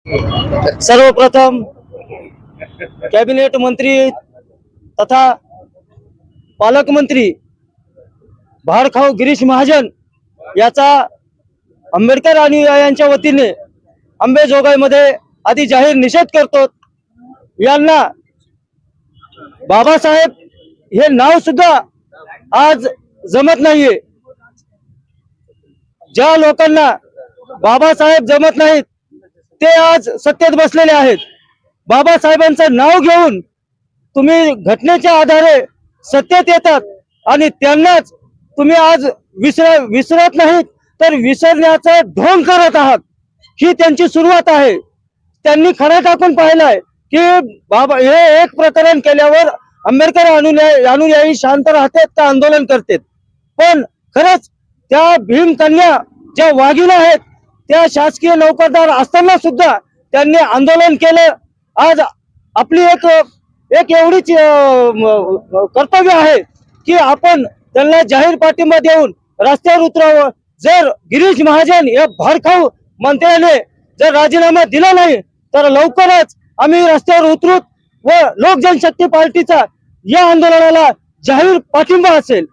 सर्वप्रथम कॅबिनेट मंत्री तथा पालकमंत्री भाडखाऊ गिरीश महाजन याचा आंबेडकर अनुयायांच्या वतीने अंबेजोगाईमध्ये आधी जाहीर निषेध करतो। यांना बाबासाहेब हे नाव सुद्धा आज जमत नाहीये। ज्या लोकांना बाबासाहेब जमत नाहीत ते आज सत्तेत बसलेले आहेत। बाबासाहेबांचं नाव घेऊन तुम्ही घटनेच्या आधारे सत्तेत येतात आणि त्यांनाच तुम्ही आज विसरत नाहीत तर विसरण्याचा ढोंग करत आहात। ही त्यांची सुरुवात आहे। त्यांनी खरं टाकून पाहिलंय की बाबा हे एक प्रकरण केल्यावर आंबेडकर अनुयायी शांत राहतात का आंदोलन करतात। पण खरंच त्या भीम कन्या ज्या वाघिणी आहेत त्या शासकीय नोकरदार असताना सुद्धा त्यांनी आंदोलन केलं। आज आपली एक एवढीच कर्तव्य आहे की आपण त्यांना जाहीर पाठिंबा देऊन रस्त्यावर उतरावं। जर गिरीश महाजन या भाडखाऊ मंत्र्याने जर राजीनामा दिला नाही तर लवकरच आम्ही रस्त्यावर उतरू व लोक जनशक्ती पार्टीचा या आंदोलनाला जाहीर पाठिंबा असेल।